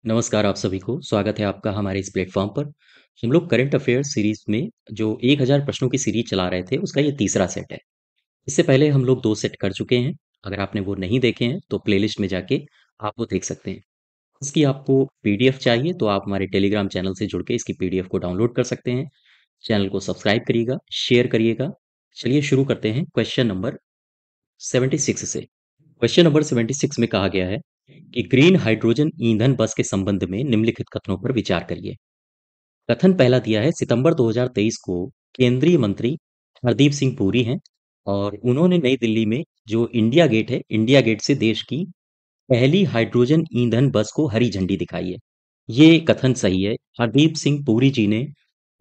नमस्कार आप सभी को, स्वागत है आपका हमारे इस प्लेटफ़ॉर्म पर। हम लोग करंट अफ़ेयर्स सीरीज़ में जो 1000 प्रश्नों की सीरीज़ चला रहे थे, उसका ये तीसरा सेट है। इससे पहले हम लोग 2 सेट कर चुके हैं। अगर आपने वो नहीं देखे हैं, तो प्लेलिस्ट में जाके आप वो देख सकते हैं। इसकी आपको पीडीएफ चाहिए, तो आप हमारे टेलीग्राम चैनल से जुड़ के इसकी पीडीएफ को डाउनलोड कर सकते हैं। चैनल को सब्सक्राइब करिएगा, शेयर करिएगा। चलिए शुरू करते हैं क्वेश्चन नंबर 76 से। क्वेश्चन नंबर 76 में कहा गया है कि ग्रीन हाइड्रोजन ईंधन बस के संबंध में निम्नलिखित कथनों पर विचार करिए। कथन पहला दिया है सितंबर 2023 को केंद्रीय मंत्री हरदीप सिंह पुरी हैं और उन्होंने नई दिल्ली में जो इंडिया गेट है, इंडिया गेट से देश की पहली हाइड्रोजन ईंधन बस को हरी झंडी दिखाई है। ये कथन सही है। हरदीप सिंह पुरी जी ने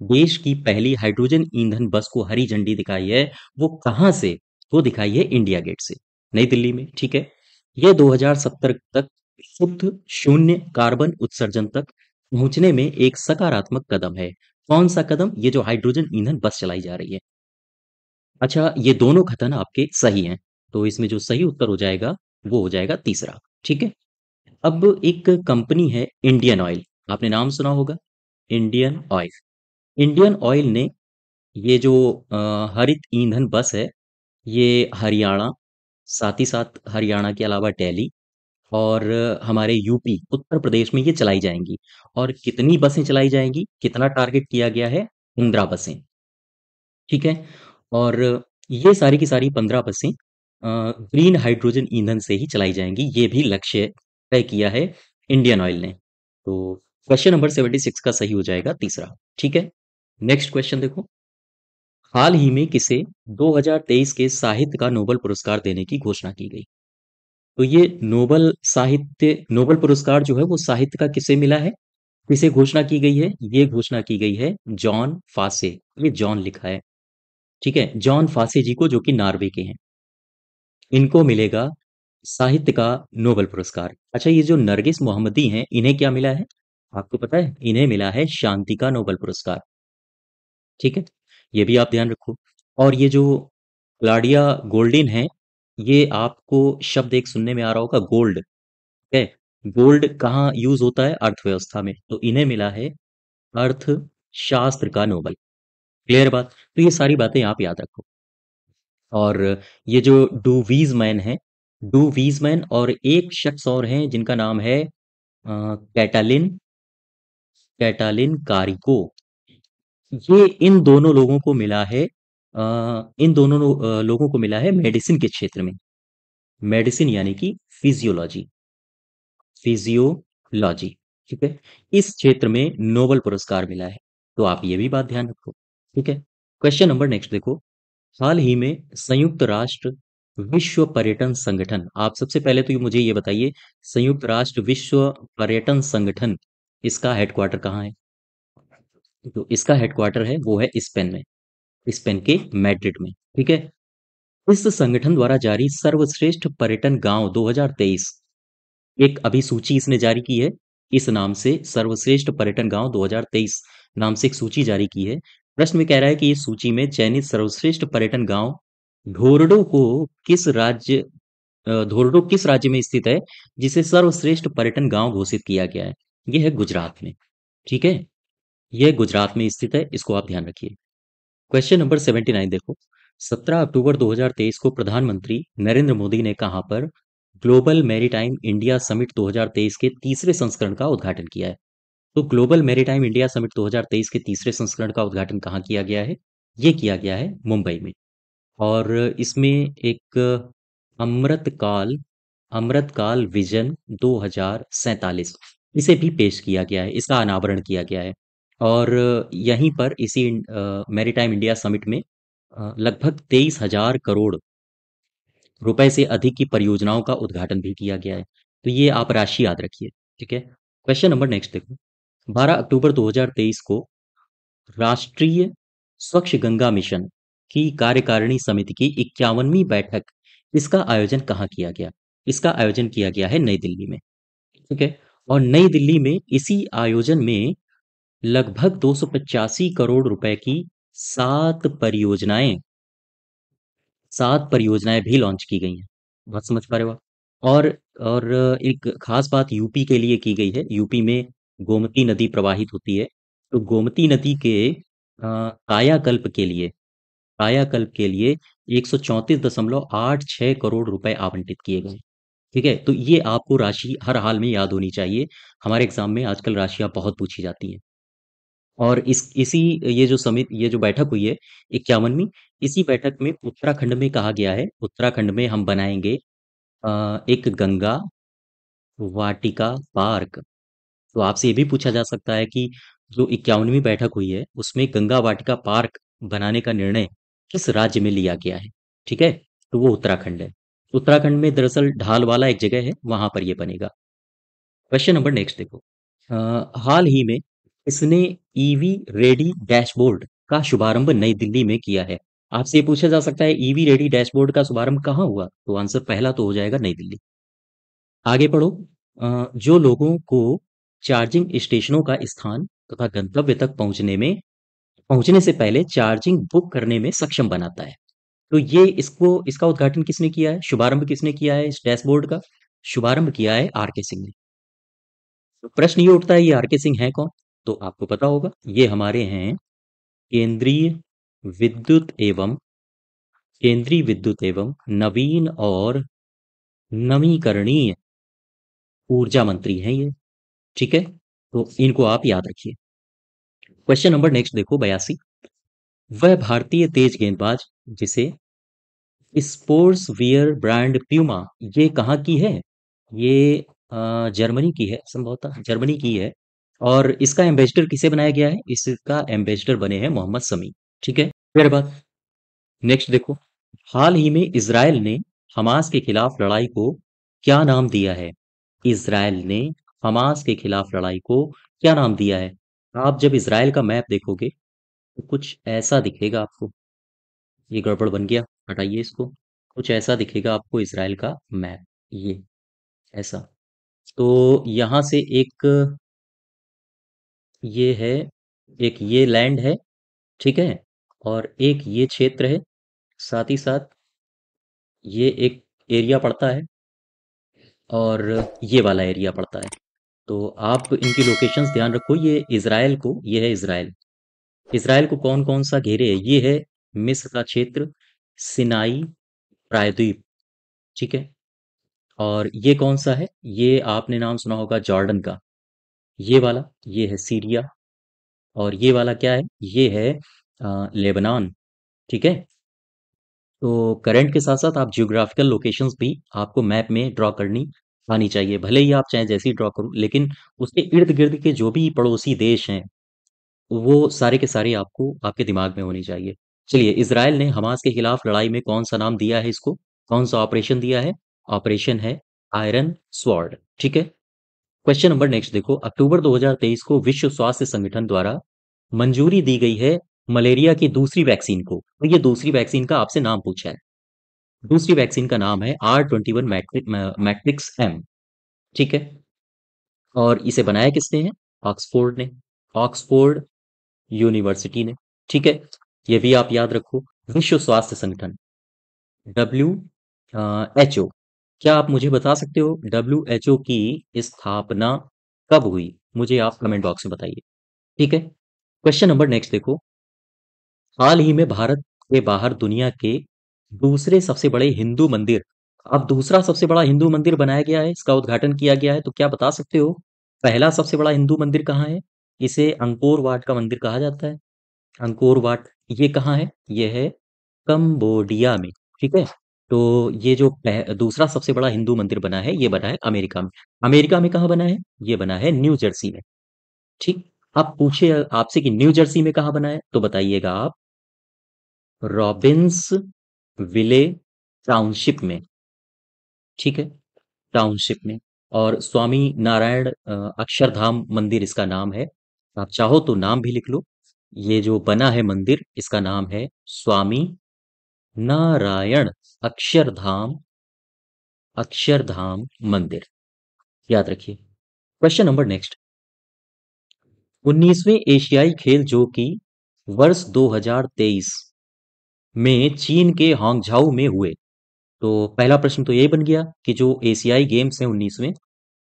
देश की पहली हाइड्रोजन ईंधन बस को हरी झंडी दिखाई है। वो कहाँ से? वो दिखाई है इंडिया गेट से, नई दिल्ली में। ठीक है। ये 2070 तक शुद्ध शून्य कार्बन उत्सर्जन तक पहुंचने में एक सकारात्मक कदम है। कौन सा कदम? ये जो हाइड्रोजन ईंधन बस चलाई जा रही है। अच्छा, ये दोनों कथन आपके सही हैं। तो इसमें जो सही उत्तर हो जाएगा, वो हो जाएगा तीसरा। ठीक है। अब एक कंपनी है इंडियन ऑयल, आपने नाम सुना होगा, इंडियन ऑयल। इंडियन ऑयल ने ये जो हरित ईंधन बस है, ये हरियाणा, साथ ही साथ हरियाणा के अलावा दिल्ली और हमारे यूपी, उत्तर प्रदेश में ये चलाई जाएंगी। और कितनी बसें चलाई जाएंगी? कितना टारगेट किया गया है? 15 बसें। ठीक है। और ये सारी की सारी 15 बसें ग्रीन हाइड्रोजन ईंधन से ही चलाई जाएंगी। ये भी लक्ष्य तय किया है इंडियन ऑयल ने। तो क्वेश्चन नंबर 76 का सही हो जाएगा तीसरा। ठीक है। नेक्स्ट क्वेश्चन देखो। हाल ही में किसे 2023 के साहित्य का नोबेल पुरस्कार देने की घोषणा की गई? तो ये नोबेल पुरस्कार जो है वो साहित्य का किसे मिला है? किसे घोषणा की गई है? ये घोषणा की गई है जॉन फासे। ये जॉन लिखा है। ठीक है, जॉन फासे जी को, जो कि नॉर्वे के हैं। इनको मिलेगा साहित्य का नोबेल पुरस्कार। अच्छा, ये जो नरगिस मोहम्मदी हैं, इन्हें क्या मिला है? आपको पता है? इन्हें मिला है शांति का नोबेल पुरस्कार। ठीक है, ये भी आप ध्यान रखो। और ये जो क्लाउडिया गोल्डिन है, ये आपको शब्द एक सुनने में आ रहा होगा, गोल्ड है। गोल्ड कहाँ यूज होता है? अर्थव्यवस्था में। तो इन्हें मिला है अर्थशास्त्र का नोबेल। क्लियर बात? तो ये सारी बातें आप याद रखो। और ये जो डू वीजमैन है, डू वीजमैन और एक शख्स और हैं जिनका नाम है कैटालिन, कैटालिन कारिको। ये इन दोनों लोगों को मिला है, इन दोनों लोगों को मिला है मेडिसिन के क्षेत्र में। मेडिसिन यानी कि फिजियोलॉजी, फिजियोलॉजी। ठीक है। इस क्षेत्र में नोबेल पुरस्कार मिला है। तो आप ये भी बात ध्यान रखो। ठीक है। क्वेश्चन नंबर नेक्स्ट देखो। हाल ही में संयुक्त राष्ट्र विश्व पर्यटन संगठन, आप सबसे पहले तो मुझे ये बताइए, संयुक्त राष्ट्र विश्व पर्यटन संगठन, इसका हेडक्वार्टर कहाँ है? तो इसका हेडक्वार्टर है वो है स्पेन में, स्पेन के मैड्रिड में। ठीक है। इस संगठन द्वारा जारी सर्वश्रेष्ठ पर्यटन गांव 2023, एक अभी सूची इसने जारी की है। इस नाम से सर्वश्रेष्ठ पर्यटन गांव 2023 नाम से एक सूची जारी की है। प्रश्न में कह रहा है कि इस सूची में चयनित सर्वश्रेष्ठ पर्यटन गांव धोरडो को किस राज्य धोरडो किस राज्य में स्थित है, जिसे सर्वश्रेष्ठ पर्यटन गांव घोषित किया गया है? यह है गुजरात में। ठीक है। यह गुजरात में स्थित है, इसको आप ध्यान रखिए। क्वेश्चन नंबर 79 देखो। 17 अक्टूबर 2023 को प्रधानमंत्री नरेंद्र मोदी ने कहां पर ग्लोबल मैरीटाइम इंडिया समिट 2023 के तीसरे संस्करण का उद्घाटन किया है? तो ग्लोबल मैरीटाइम इंडिया समिट 2023 के तीसरे संस्करण का उद्घाटन कहाँ किया गया है? ये किया गया है मुंबई में। और इसमें एक अमृतकाल, अमृतकाल विजन 2047, इसे भी पेश किया गया है, इसका अनावरण किया गया है। और यहीं पर इसी मैरीटाइम इंडिया समिट में लगभग 23,000 करोड़ रुपए से अधिक की परियोजनाओं का उद्घाटन भी किया गया है। तो ये आप राशि याद रखिए। ठीक है। क्वेश्चन नंबर नेक्स्ट देखो। 12 अक्टूबर 2023 को राष्ट्रीय स्वच्छ गंगा मिशन की कार्यकारिणी समिति की 51वीं बैठक, इसका आयोजन कहाँ किया गया? इसका आयोजन किया गया है नई दिल्ली में। ठीक है। और नई दिल्ली में इसी आयोजन में लगभग 285 करोड़ रुपए की सात परियोजनाएं, सात परियोजनाएं भी लॉन्च की गई हैं। बात समझ पा रहे हो आप? और और एक खास बात यूपी के लिए की गई है। यूपी में गोमती नदी प्रवाहित होती है, तो गोमती नदी के कायाकल्प के लिए, कायाकल्प के लिए 134.86 करोड़ रुपए आवंटित किए गए। ठीक है, तो ये आपको राशि हर हाल में याद होनी चाहिए। हमारे एग्जाम में आजकल राशियां बहुत पूछी जाती हैं। और इसी ये जो बैठक हुई है 51वीं, इसी बैठक में उत्तराखंड में कहा गया है, उत्तराखंड में हम बनाएंगे एक गंगा वाटिका पार्क। तो आपसे ये भी पूछा जा सकता है कि जो 51वीं बैठक हुई है उसमें गंगा वाटिका पार्क बनाने का निर्णय किस राज्य में लिया गया है? ठीक है, तो वो उत्तराखंड है। उत्तराखंड में दरअसल ढालवाला एक जगह है, वहां पर ये बनेगा। क्वेश्चन नंबर नेक्स्ट देखो। हाल ही में इसने ईवी रेडी डैशबोर्ड का शुभारंभ नई दिल्ली में किया है। आपसे ये पूछा जा सकता है ईवी रेडी डैशबोर्ड का शुभारंभ कहाँ हुआ? तो आंसर पहला तो हो जाएगा नई दिल्ली। आगे पढ़ो। जो लोगों को चार्जिंग स्टेशनों का स्थान तथा गंतव्य तक पहुंचने से पहले चार्जिंग बुक करने में सक्षम बनाता है। तो ये इसका उद्घाटन किसने किया है? शुभारंभ किसने किया है इस डैशबोर्ड का? शुभारंभ किया है आर के सिंह ने। तो प्रश्न ये उठता है, ये आर के सिंह है कौन? तो आपको पता होगा, ये हमारे हैं केंद्रीय विद्युत एवं केंद्रीय विद्युत एवं नवीन और नवीकरणीय ऊर्जा मंत्री हैं ये। ठीक है, तो इनको आप याद रखिए। क्वेश्चन नंबर नेक्स्ट देखो 82। वह भारतीय तेज गेंदबाज जिसे स्पोर्ट्स वियर ब्रांड प्यूमा, ये कहाँ की है? ये जर्मनी की है, संभवतः जर्मनी की है। और इसका एम्बेसडर किसे बनाया गया है? इसका एम्बेसडर बने हैं मोहम्मद समी। ठीक है, फिर बात नेक्स्ट देखो। हाल ही में इजराइल ने हमास के खिलाफ लड़ाई को क्या नाम दिया है? इजराइल ने हमास के खिलाफ लड़ाई को क्या नाम दिया है? आप जब इजराइल का मैप देखोगे तो कुछ ऐसा दिखेगा आपको। ये गड़बड़ बन गया, हटाइए इसको। कुछ ऐसा दिखेगा आपको इजराइल का मैप, ये ऐसा। तो यहाँ से एक ये है, एक ये लैंड है, ठीक है, और एक ये क्षेत्र है, साथ ही साथ ये एक एरिया पड़ता है, और ये वाला एरिया पड़ता है। तो आप इनकी लोकेशंस ध्यान रखो। ये है इजराइल। इजराइल को कौन कौन सा घेरे है? ये है मिस्र का क्षेत्र, सिनाई प्रायद्वीप, ठीक है। और ये कौन सा है? ये आपने नाम सुना होगा जॉर्डन का, ये वाला, ये है सीरिया। और ये वाला क्या है? ये है लेबनान, ठीक है। तो करंट के साथ साथ आप जियोग्राफिकल लोकेशंस भी आपको मैप में ड्रॉ करनी आनी चाहिए। भले ही आप चाहे जैसी ड्रॉ करो, लेकिन उसके इर्द गिर्द के जो भी पड़ोसी देश हैं वो सारे के सारे आपको आपके दिमाग में होनी चाहिए। चलिए, इजराइल ने हमास के खिलाफ लड़ाई में कौन सा नाम दिया है इसको? कौन सा ऑपरेशन दिया है? ऑपरेशन है आयरन स्वॉर्ड, ठीक है। क्वेश्चन नंबर नेक्स्ट देखो। अक्टूबर 2023 को विश्व स्वास्थ्य संगठन द्वारा मंजूरी दी गई है मलेरिया की दूसरी वैक्सीन को। तो ये दूसरी वैक्सीन का आपसे नाम पूछा है। दूसरी वैक्सीन का नाम है R21 मैट्रिक्स एम, ठीक है। और इसे बनाया किसने है? ऑक्सफोर्ड ने, ऑक्सफोर्ड यूनिवर्सिटी ने, ठीक है। ये भी आप याद रखो। विश्व स्वास्थ्य संगठन, WHO। क्या आप मुझे बता सकते हो WHO की स्थापना कब हुई? मुझे आप कमेंट बॉक्स में बताइए, ठीक है। क्वेश्चन नंबर नेक्स्ट देखो। हाल ही में भारत के बाहर दुनिया के दूसरे सबसे बड़े हिंदू मंदिर, अब दूसरा सबसे बड़ा हिंदू मंदिर बनाया गया है, इसका उद्घाटन किया गया है। तो क्या बता सकते हो पहला सबसे बड़ा हिंदू मंदिर कहाँ है? इसे अंकोर वाट का मंदिर कहा जाता है। अंकोर वाट ये कहाँ है? ये है कंबोडिया में, ठीक है। तो ये जो दूसरा सबसे बड़ा हिंदू मंदिर बना है, ये बना है अमेरिका में। अमेरिका में कहाँ बना है? ये बना है न्यू जर्सी में, ठीक। आप पूछे आपसे कि न्यू जर्सी में कहाँ बना है, तो बताइएगा आप रॉबिन्स विले टाउनशिप में, ठीक है, टाउनशिप में। और स्वामी नारायण अक्षरधाम मंदिर इसका नाम है। आप चाहो तो नाम भी लिख लो। ये जो बना है मंदिर, इसका नाम है स्वामी नारायण अक्षरधाम, अक्षरधाम मंदिर, याद रखिए। Question number next. 19वें एशियाई खेल जो कि वर्ष 2023 में चीन के हांगझाऊ में हुए, तो पहला प्रश्न तो यही बन गया कि जो एशियाई गेम्स हैं 19वें,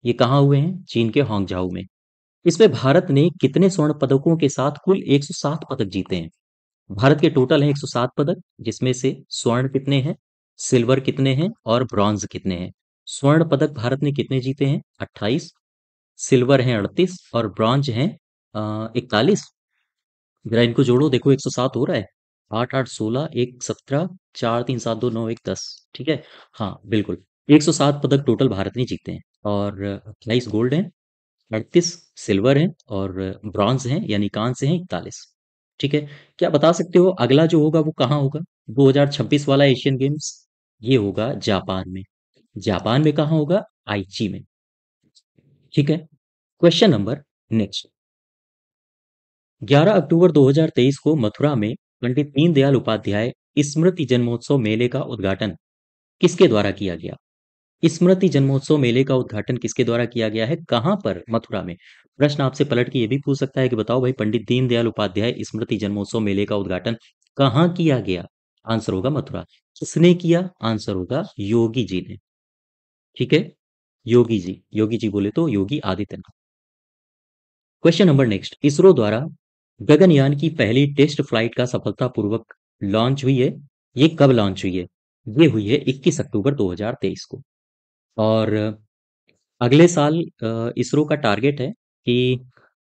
ये कहाँ हुए हैं? चीन के हांगझाऊ में। इसमें भारत ने कितने स्वर्ण पदकों के साथ कुल 107 पदक जीते हैं? भारत के टोटल हैं 107 पदक, जिसमें से स्वर्ण कितने हैं, सिल्वर कितने हैं और ब्रॉन्ज कितने हैं? स्वर्ण पदक भारत ने कितने जीते हैं? 28, सिल्वर हैं 38 और ब्रॉन्ज हैं 41। जरा इनको जोड़ो, देखो 107 हो रहा है। 8 8 16 1 17 4 3 7 2 9 1 10। ठीक है, हाँ बिल्कुल। 107 पदक टोटल भारत ने जीते हैं और 28 गोल्ड हैं, 38 सिल्वर हैं और ब्रॉन्ज हैं यानी कांस्य हैं 41। ठीक है, क्या बता सकते हो अगला जो होगा वो कहाँ होगा? 2026 वाला एशियन गेम्स ये होगा जापान में। जापान में कहाँ होगा? आईची में। ठीक है, क्वेश्चन नंबर नेक्स्ट। 11 अक्टूबर 2023 को मथुरा में पंडित दीनदयाल उपाध्याय स्मृति जन्मोत्सव मेले का उद्घाटन किसके द्वारा किया गया? स्मृति जन्मोत्सव मेले का उद्घाटन किसके द्वारा किया गया है? कहां पर? मथुरा में। प्रश्न आपसे पलट के ये भी पूछ सकता है कि बताओ भाई, पंडित दीनदयाल उपाध्याय स्मृति जन्मोत्सव मेले का उद्घाटन कहाँ किया गया? आंसर होगा मथुरा। किसने किया? आंसर होगा योगी जी ने। ठीक है, योगी जी, योगी जी बोले तो Yogi Adityanath. Question number next. ISRO द्वारा गगनयान की पहली टेस्ट फ्लाइट का सफलतापूर्वक लॉन्च हुई है, ये कब लॉन्च हुई है? ये हुई है 21 अक्टूबर 2023 को। और अगले साल इसरो का टारगेट है कि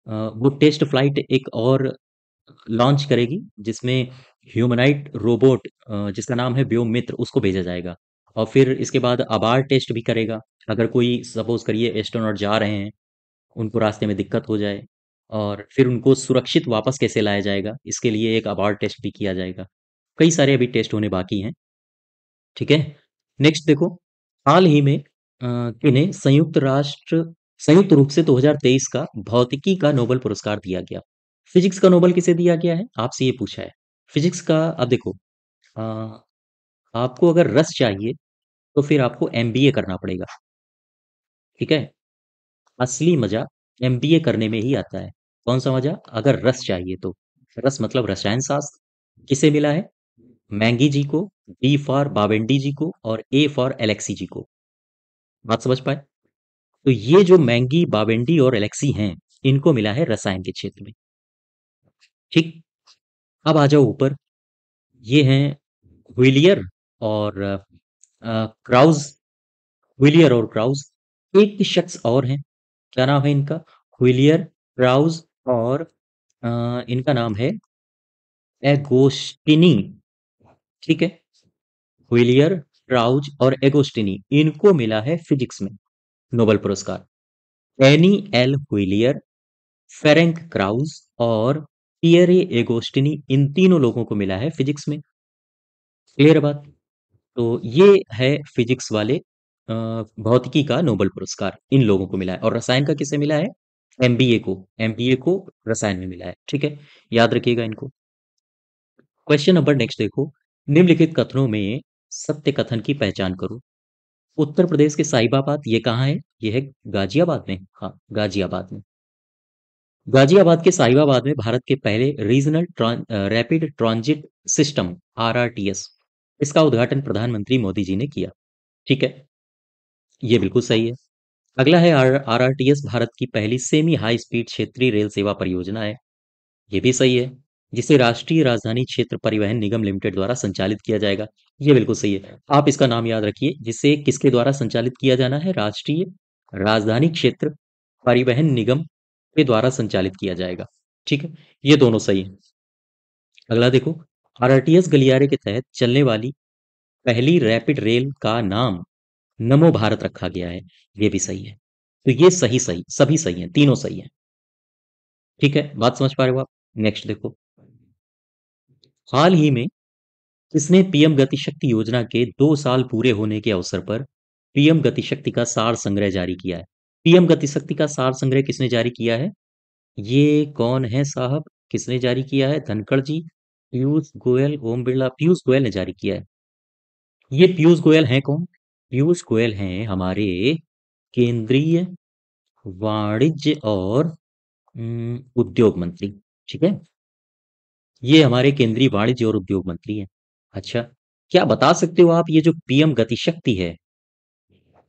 वो टेस्ट फ्लाइट एक और लॉन्च करेगी, जिसमें ह्यूमनाइड रोबोट जिसका नाम है व्योममित्र, उसको भेजा जाएगा। और फिर इसके बाद आबार टेस्ट भी करेगा। अगर कोई सपोज करिए एस्ट्रोनॉट जा रहे हैं, उनको रास्ते में दिक्कत हो जाए, और फिर उनको सुरक्षित वापस कैसे लाया जाएगा, इसके लिए एक आबार टेस्ट भी किया जाएगा। कई सारे अभी टेस्ट होने बाकी हैं। ठीक है, नेक्स्ट देखो। हाल ही में किन्हें संयुक्त रूप से 2023 का भौतिकी का नोबेल पुरस्कार दिया गया? फिजिक्स का नोबेल किसे दिया गया है, आपसे ये पूछा है। फिजिक्स का अब देखो, अ, आपको अगर रस चाहिए तो फिर आपको एमबीए करना पड़ेगा। ठीक है, असली मजा एमबीए करने में ही आता है। कौन सा मजा? अगर रस चाहिए तो। रस मतलब रसायन शास्त्र। किसे मिला है? मैंगी जी को, बी फॉर बावेंडी जी को और ए फॉर एलेक्सी जी को। बात समझ पाए? तो ये जो मैंगी, बावेंडी और एलेक्सी हैं, इनको मिला है रसायन के क्षेत्र में। ठीक, अब आ जाओ ऊपर। ये हैं व्हिलियर और क्राउज। व्हिलियर और क्राउज। एक शख्स और हैं, क्या नाम है इनका? व्हिलियर, क्राउज और इनका नाम है एगोस्टिनी। ठीक है, व्हिलियर, क्राउज और एगोस्टिनी, इनको मिला है फिजिक्स में नोबेल पुरस्कार। एनी एल व्हिलियर, फेरेंक क्राउज और पियरे एगोस्टिनी, इन तीनों लोगों को मिला है फिजिक्स में। क्लियर बात? तो ये है फिजिक्स वाले भौतिकी का नोबेल पुरस्कार, इन लोगों को मिला है। और रसायन का किसे मिला है? एमबीए को रसायन में मिला है। ठीक है, याद रखिएगा इनको। क्वेश्चन नंबर नेक्स्ट देखो। निम्नलिखित कथनों में सत्य कथन की पहचान करो। उत्तर प्रदेश के साहिबाबाद ये कहाँ है? ये है गाजियाबाद में। हाँ, गाजियाबाद में। गाजियाबाद के साहिबाबाद में भारत के पहले regional rapid transit system RRTS, इसका उद्घाटन प्रधानमंत्री मोदी जी ने किया। ठीक है, ये बिल्कुल सही है। अगला है आरआरटीएस भारत की पहली सेमी हाई स्पीड क्षेत्रीय रेल सेवा परियोजना है। ये भी सही है, जिसे राष्ट्रीय राजधानी क्षेत्र परिवहन निगम लिमिटेड द्वारा संचालित किया जाएगा। ये बिल्कुल सही है। आप इसका नाम याद रखिए, जिसे किसके द्वारा संचालित किया जाना है? राष्ट्रीय राजधानी क्षेत्र परिवहन निगम के द्वारा संचालित किया जाएगा। ठीक है, ये दोनों सही है। अगला देखो। आरआरटीएस गलियारे के तहत चलने वाली पहली रैपिड रेल का नाम नमो भारत रखा गया है। ये भी सही है। तो ये सही सही सभी सही हैं, तीनों सही हैं। ठीक है, बात समझ पा रहे हो आप? नेक्स्ट देखो। हाल ही में किसने पीएम गति शक्ति योजना के 2 साल पूरे होने के अवसर पर पीएम गति शक्ति का सार संग्रह जारी किया है? पीएम गति शक्ति का सार संग्रह किसने जारी किया है? ये कौन है साहब? किसने जारी किया है? धनखड़ जी, पीयूष गोयल, ओम बिरला? पीयूष गोयल ने जारी किया है। ये पीयूष गोयल हैं कौन? पीयूष गोयल हैं हमारे केंद्रीय वाणिज्य और उद्योग मंत्री। ठीक है, ये हमारे केंद्रीय वाणिज्य और उद्योग मंत्री हैं। अच्छा, क्या बता सकते हो आप, ये जो पीएम गति शक्ति है,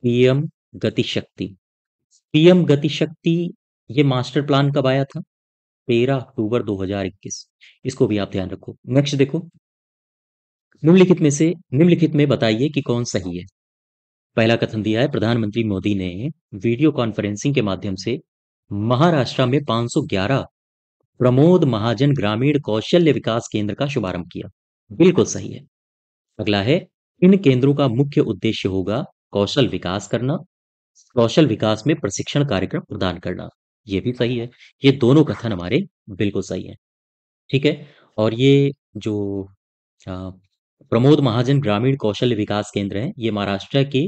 पीएम गति शक्ति, पीएम गति शक्ति, ये मास्टर प्लान कब आया था? 13 अक्टूबर 2021। इसको भी आप ध्यान रखो। नेक्स्ट देखो, निम्नलिखित में बताइए कि कौन सही है। पहला कथन दिया है, प्रधानमंत्री मोदी ने वीडियो कॉन्फ्रेंसिंग के माध्यम से महाराष्ट्र में 511 प्रमोद महाजन ग्रामीण कौशल्य विकास केंद्र का शुभारंभ किया। बिल्कुल सही है। अगला है, इन केंद्रों का मुख्य उद्देश्य होगा कौशल विकास करना, कौशल विकास में प्रशिक्षण कार्यक्रम प्रदान करना। ये भी सही है। ये दोनों कथन हमारे बिल्कुल सही है। ठीक है। और ये जो अ, प्रमोद महाजन ग्रामीण कौशल्य विकास केंद्र हैं, ये महाराष्ट्र के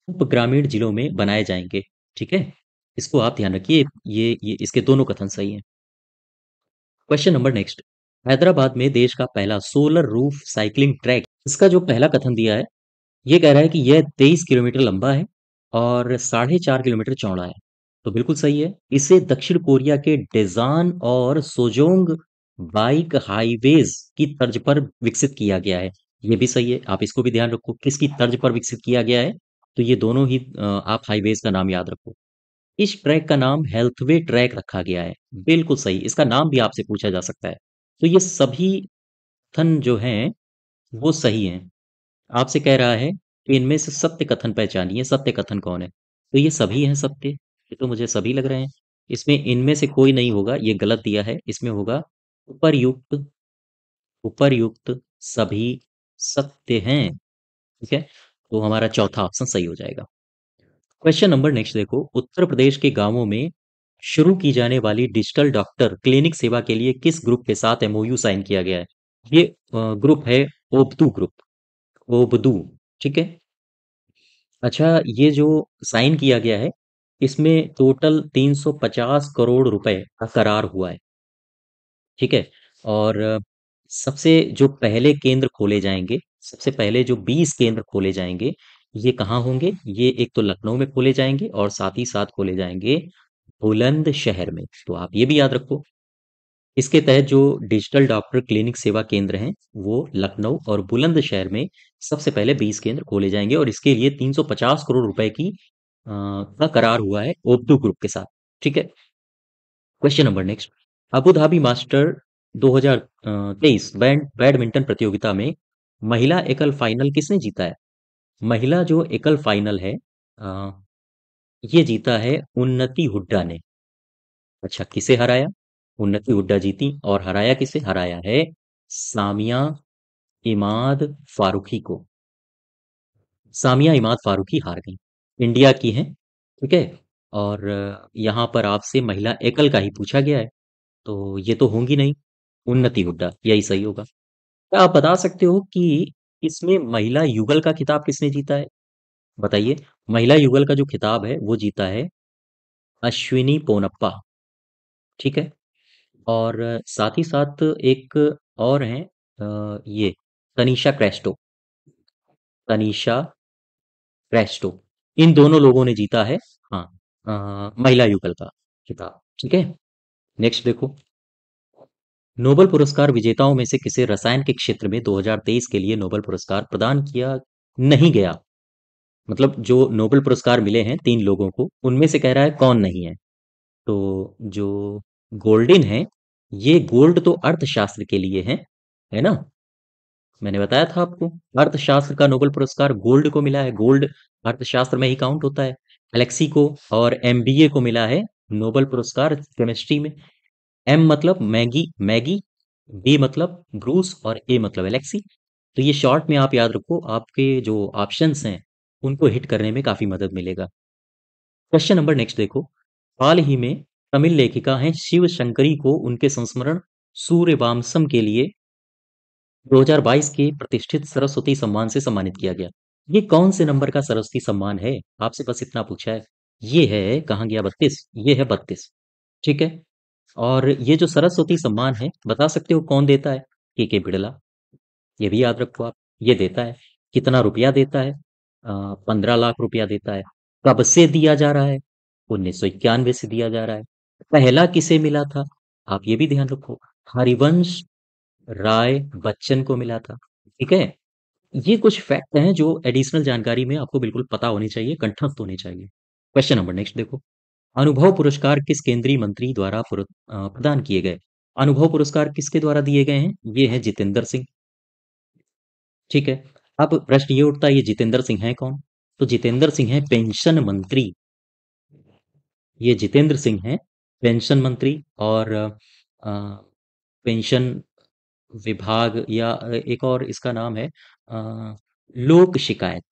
उप ग्रामीण जिलों में बनाए जाएंगे। ठीक है। इसको आप ध्यान रखिए, ये इसके दोनों कथन सही हैं। क्वेश्चन नंबर नेक्स्ट, हैदराबाद में देश का पहला सोलर रूफ साइकिलिंग ट्रैक, इसका जो पहला कथन दिया है, ये कह रहा है कि यह 23 किलोमीटर लंबा है और 4.5 किलोमीटर चौड़ा है। तो बिल्कुल सही है। इसे दक्षिण कोरिया के डेजान और सोजोंग बाइक हाईवेज की तर्ज पर विकसित किया गया है। ये भी सही है। आप इसको भी ध्यान रखो, किसकी तर्ज पर विकसित किया गया है। तो ये दोनों ही आप हाईवेज का नाम याद रखो। इस ट्रैक का नाम हेल्थवे ट्रैक रखा गया है। बिल्कुल सही। इसका नाम भी आपसे पूछा जा सकता है। तो ये सभी कथन जो हैं वो सही हैं। आपसे कह रहा है कि इनमें से सत्य कथन पहचानिए, सत्य कथन कौन है? तो ये सभी हैं सत्य। ये तो मुझे सभी लग रहे हैं। इसमें इनमें से कोई नहीं होगा, ये गलत दिया है। इसमें होगा उपर्युक्त, उपर्युक्त सभी सत्य हैं। ठीक है। तो हमारा चौथा ऑप्शन सही हो जाएगा। क्वेश्चन नंबर नेक्स्ट देखो, उत्तर प्रदेश के गांवों में शुरू की जाने वाली डिजिटल डॉक्टर क्लिनिक सेवा के लिए किस ग्रुप के साथ एमओयू साइन किया गया है? ये ग्रुप है ओबदू ग्रुप, ओबदू। ठीक है। अच्छा, ये जो साइन किया गया है, इसमें टोटल 350 करोड़ रुपए का करार हुआ है। ठीक है। और सबसे जो पहले केंद्र खोले जाएंगे, सबसे पहले जो 20 केंद्र खोले जाएंगे, ये कहाँ होंगे? ये एक तो लखनऊ में खोले जाएंगे और साथ ही साथ खोले जाएंगे बुलंदशहर में। तो आप ये भी याद रखो। इसके तहत जो डिजिटल डॉक्टर क्लिनिक सेवा केंद्र हैं, वो लखनऊ और बुलंदशहर में सबसे पहले 20 केंद्र खोले जाएंगे और इसके लिए 350 करोड़ रुपए की का करार हुआ है ओब्दू ग्रुप के साथ। ठीक है। Question number next, Abu Dhabi master 2023 badminton प्रतियोगिता में महिला एकल फाइनल किसने जीता है? महिला जो एकल फाइनल है, अ, ये जीता है उन्नति हुड्डा ने। अच्छा, किसे हराया? उन्नति हुड्डा जीती। और हराया किसे? हराया है सामिया इमाद फारूकी को। सामिया इमाद फारूकी हार गई, इंडिया की हैं। ठीक है। और यहाँ पर आपसे महिला एकल का ही पूछा गया है, तो ये तो होंगी नहीं। उन्नति हुड्डा, यही सही होगा। क्या आप बता सकते हो कि इसमें महिला युगल का खिताब किसने जीता है? बताइए। महिला युगल का जो खिताब है वो जीता है अश्विनी पोनप्पा। ठीक है। और साथ ही साथ एक और हैं, ये तनीषा क्रेस्टो, तनीषा क्रेस्टो, इन दोनों लोगों ने जीता है। हाँ, महिला युगल का खिताब। ठीक है। नेक्स्ट देखो, नोबेल पुरस्कार विजेताओं में से किसे रसायन के क्षेत्र में 2023 के लिए नोबेल पुरस्कार प्रदान किया नहीं गया? मतलब जो नोबेल पुरस्कार मिले हैं 3 लोगों को, उनमें से कह रहा है कौन नहीं है। तो जो गोल्डिन है, ये गोल्ड तो अर्थशास्त्र के लिए है ना? मैंने बताया था आपको, अर्थशास्त्र का नोबेल पुरस्कार गोल्ड को मिला है। गोल्ड अर्थशास्त्र में ही काउंट होता है। एलेक्सी को और एमबीए को मिला है नोबेल पुरस्कार केमिस्ट्री में। एम मतलब मैगी, मैगी, बी मतलब ब्रूस और ए मतलब एलेक्सी। तो ये शॉर्ट में आप याद रखो, आपके जो ऑप्शंस हैं उनको हिट करने में काफी मदद मिलेगा। क्वेश्चन नंबर नेक्स्ट देखो, हाल ही में तमिल लेखिका हैं शिव शंकरी को उनके संस्मरण सूर्यवंशम के लिए 2022 के प्रतिष्ठित सरस्वती सम्मान से सम्मानित किया गया। ये कौन से नंबर का सरस्वती सम्मान है? आपसे बस इतना पूछा है। ये है, कहाँ गया 32, ये है 32। ठीक है। और ये जो सरस्वती सम्मान है, बता सकते हो कौन देता है? के बिड़ला। ये भी याद रखो आप। ये देता है। कितना रुपया देता है? 15 लाख रुपया देता है। कब से दिया जा रहा है? 1991 से दिया जा रहा है। पहला किसे मिला था? आप ये भी ध्यान रखो, हरिवंश राय बच्चन को मिला था। ठीक है। ये कुछ फैक्ट हैं जो एडिशनल जानकारी में आपको बिल्कुल पता होनी चाहिए, कंठस्थ होने चाहिए। क्वेश्चन नंबर नेक्स्ट देखो। अनुभव पुरस्कार किस केंद्रीय मंत्री द्वारा प्रदान किए गए? अनुभव पुरस्कार किसके द्वारा दिए गए हैं? ये है जितेंद्र सिंह। ठीक है। अब प्रश्न ये उठता है, ये जितेंद्र सिंह है कौन? तो जितेंद्र सिंह है पेंशन मंत्री। ये जितेंद्र सिंह हैं पेंशन मंत्री। और पेंशन विभाग या एक और इसका नाम है लोक शिकायत,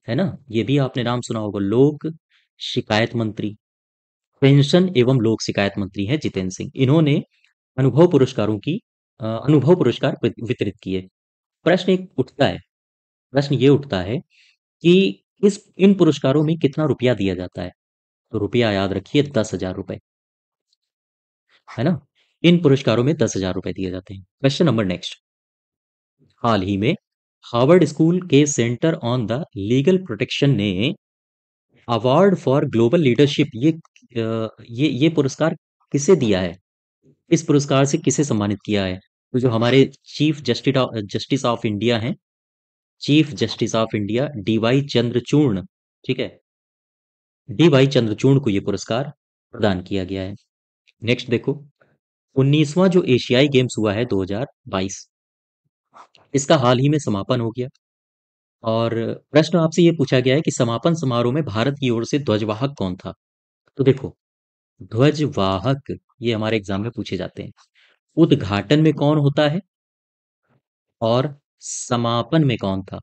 है ना? ये भी आपने नाम सुना होगा, लोक शिकायत मंत्री। पेंशन एवं लोक शिकायत मंत्री हैं जितेंद्र सिंह। इन्होंने अनुभव पुरस्कार वितरित किए। प्रश्न एक उठता है, प्रश्न ये उठता है कि इस इन पुरस्कारों में कितना रुपया दिया जाता है? तो रुपया याद रखिए, 10,000 रुपए, है ना? इन पुरस्कारों में 10,000 रुपए दिए जाते हैं। Question number next. हाल ही में हार्वर्ड स्कूल के centre on the legal protection ने अवार्ड फॉर ग्लोबल लीडरशिप, ये पुरस्कार किसे दिया है? इस पुरस्कार से किसे सम्मानित किया है? तो जो हमारे जस्टिस ऑफ इंडिया हैं, chief justice of India DY Chandrachud, ठीक है, डीवाई चंद्रचूर्ण को ये पुरस्कार प्रदान किया गया है। नेक्स्ट देखो। 19वां जो एशियाई गेम्स हुआ है 2022, इसका हाल ही में समापन हो गया। और प्रश्न आपसे ये पूछा गया है कि समापन समारोह में भारत की ओर से ध्वजवाहक कौन था? तो देखो, ध्वजवाहक ये हमारे एग्जाम में पूछे जाते हैं। उद्घाटन में कौन होता है और समापन में कौन था?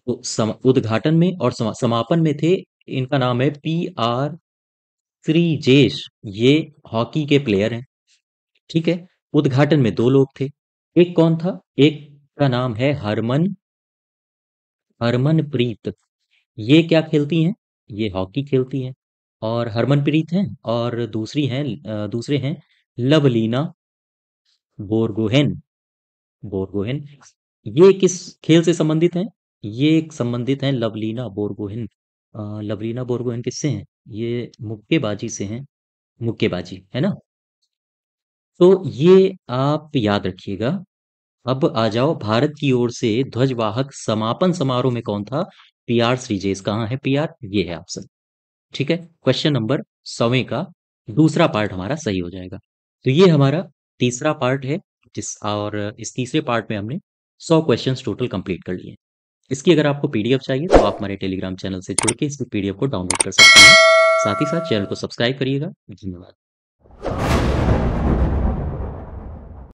तो उद्घाटन में और समापन में थे, इनका नाम है PR श्रीजेश। ये हॉकी के प्लेयर हैं। ठीक है। उद्घाटन में दो लोग थे। एक कौन था? एक का नाम है हरमनप्रीत। ये क्या खेलती हैं? ये हॉकी खेलती हैं। और हरमनप्रीत हैं, और दूसरे हैं लवलीना बोरगोहेन। बोरगोहेन। ये किस खेल से संबंधित हैं? ये संबंधित हैं लवलीना बोरगोहेन। लवलीना बोरगोहेन किससे हैं? ये मुक्केबाजी से हैं। मुक्केबाजी, है ना? तो ये आप याद रखिएगा। अब आ जाओ, भारत की ओर से ध्वजवाहक समापन समारोह में कौन था? PR श्रीजेश। कहाँ है PR? ये है ऑप्शन। ठीक है। क्वेश्चन नंबर 100 का दूसरा पार्ट हमारा सही हो जाएगा। तो ये हमारा तीसरा पार्ट है, इस तीसरे पार्ट में हमने 100 क्वेश्चंस टोटल कंप्लीट कर लिए। इसकी अगर आपको PDF चाहिए तो आप हमारे टेलीग्राम चैनल से जुड़ के इस PDF को डाउनलोड कर सकते हैं। साथ ही साथ चैनल को सब्सक्राइब करिएगा। धन्यवाद।